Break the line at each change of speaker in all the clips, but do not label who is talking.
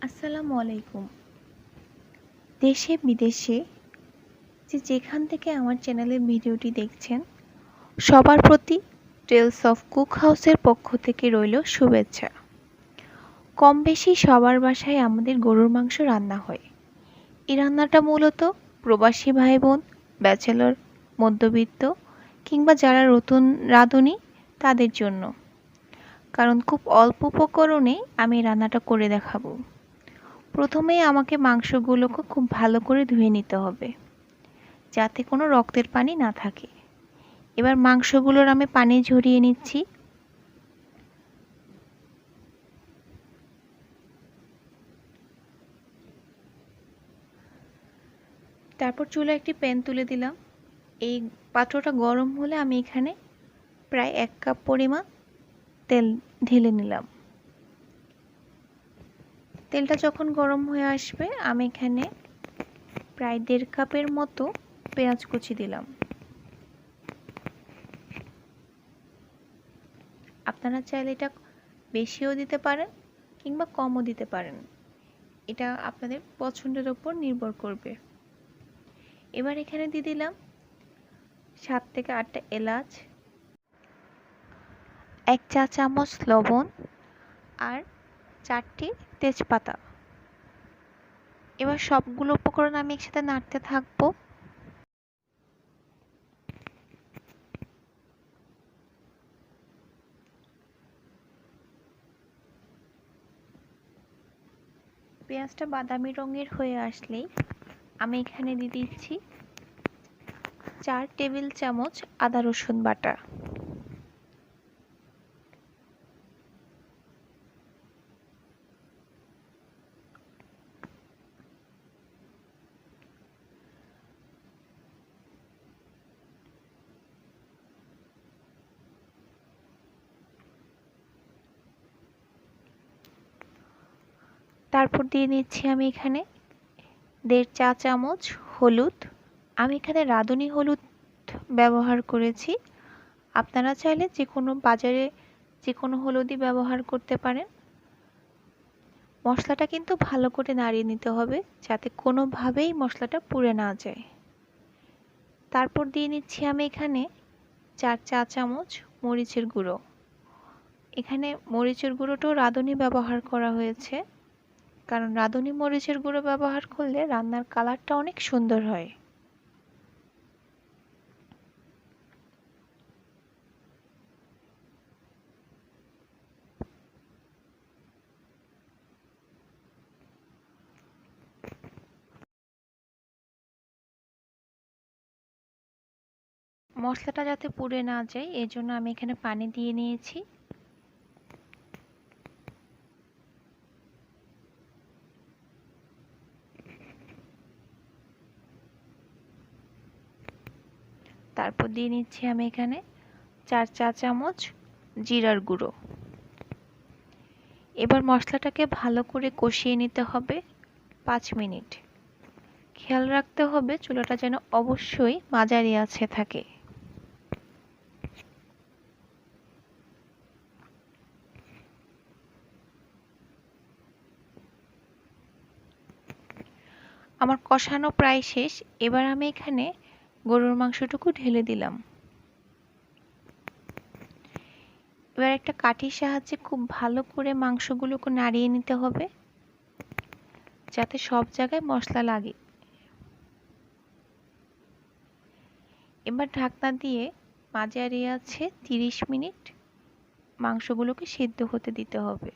আসসালামু আলাইকুম। দেশে বিদেশে যেখান থেকে আমার চ্যানেলের ভিডিওটি দেখছেন সবার প্রতি টেলস অফ কুক হাউসের পক্ষ থেকে রইল শুভেচ্ছা। কম বেশি সবার বাসায় আমাদের গরুর মাংস রান্না হয়। এই রান্নাটা মূলত প্রবাসী ভাই বোন, ব্যাচেলর, মধ্যবিত্ত কিংবা যারা নতুন রাঁধুনি তাদের জন্য। কারণ খুব অল্প উপকরণেই আমি রান্নাটা করে দেখাবো। প্রথমেই আমাকে মাংসগুলোকে খুব ভালো করে ধুয়ে নিতে হবে, যাতে কোনো রক্তের পানি না থাকে। এবার মাংসগুলোর আমি পানি ঝরিয়ে নিচ্ছি। তারপর চুলায় একটি প্যান তুলে দিলাম। এই পাত্রটা গরম হলে আমি এখানে প্রায় 1 কাপ পরিমাণ তেল ঢেলে নিলাম। তেলটা যখন গরম হয়ে আসবে আমি এখানে প্রায় 1.5 কাপের মতো পেঁয়াজ কুচি দিলাম। আপনারা চাইলে এটা বেশিও দিতে পারেন কিংবা কমও দিতে পারেন, এটা আপনাদের পছন্দের উপর নির্ভর করবে। এবার এখানে দিয়ে দিলাম 7 থেকে 8টা এলাচ, 1 চা চামচ লবণ আর 4টি তেজপাতা। এবার সবগুলো উপকরণ আমি একসাথে নাড়তে থাকবো। পেঁয়াজটা বাদামি রঙের হয়ে আসলেই আমি এখানে দিয়ে দিচ্ছি 4 টেবিল চামচ আদা রসুন বাটা। তারপর দিয়ে নিচ্ছি আমি এখানে 1.5 চা চামচ হলুদ। আমি এখানে রাঁধুনি হলুদ ব্যবহার করেছি, আপনারা চাইলে বাজারে যে কোনো হলুদই ব্যবহার করতে পারেন। মশলাটা কিন্তু ভালো করে নাড়িয়ে নিতে হবে, যাতে কোনোভাবেই মশলাটা পুড়ে না যায়। তারপর দিয়ে নিচ্ছি আমি এখানে 4 চা চামচ মরিচের গুঁড়ো। এখানে মরিচের গুঁড়োটাও রাঁধুনি ব্যবহার করা হয়েছে, কারণ রাঁধুনি মরিচের গুঁড়ো ব্যবহার করলে রান্নার কালারটা অনেক সুন্দর হয়। মশলাটা যাতে পুড়ে না যায় এজন্য আমি এখানে পানি দিয়ে নিয়েছি। তারপর দিয়ে নিচ্ছি আমি এখানে 4 চা চামচ জিরার গুঁড়ো। এবার মশলাটাকে ভালো করে কষিয়ে নিতে হবে 5 মিনিট। খেয়াল রাখতে হবে চুলাটা যেন অবশ্যই মাঝারি আঁচে থাকে। আমার কষানো প্রায় শেষ। এবার আমি এখানে গরুর মাংসটুকু ঢেলে দিলাম। এবার একটা কাঠির সাহায্যে খুব ভালো করে মাংসগুলোকে নাড়িয়ে নিতে হবে, যাতে সব জায়গায় মশলা লাগে। এবার ঢাকনা দিয়ে মাঝারি আঁচে 30 মিনিট মাংসগুলোকে সিদ্ধ হতে দিতে হবে।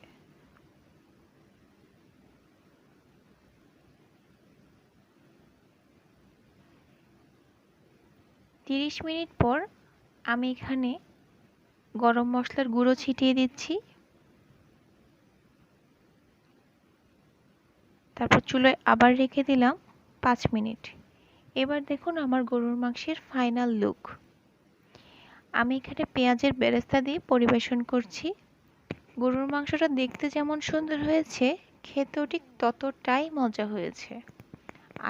তিরিশ মিনিট পর আমি এখানে গরম মশলার গুঁড়ো ছিটিয়ে দিচ্ছি। তারপর চুলায় আবার রেখে দিলাম 5 মিনিট। এবার দেখুন আমার গরুর মাংসের ফাইনাল লুক। আমি এখানে পেঁয়াজের বেরেস্তা দিয়ে পরিবেশন করছি। গরুর মাংসটা দেখতে যেমন সুন্দর হয়েছে, খেতেও ঠিক ততটাই মজা হয়েছে।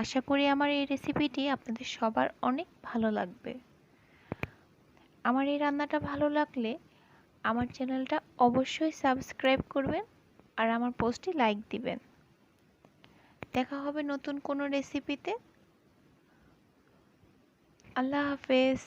আশা করি আমার এই রেসিপিটি আপনাদের সবার অনেক ভালো লাগবে। আমার এই রান্নাটা ভালো লাগলে আমার চ্যানেলটা অবশ্যই সাবস্ক্রাইব করবেন আর আমার পোস্টটি লাইক দিবেন। দেখা হবে নতুন কোনো রেসিপিতে। আল্লাহ হাফেজ।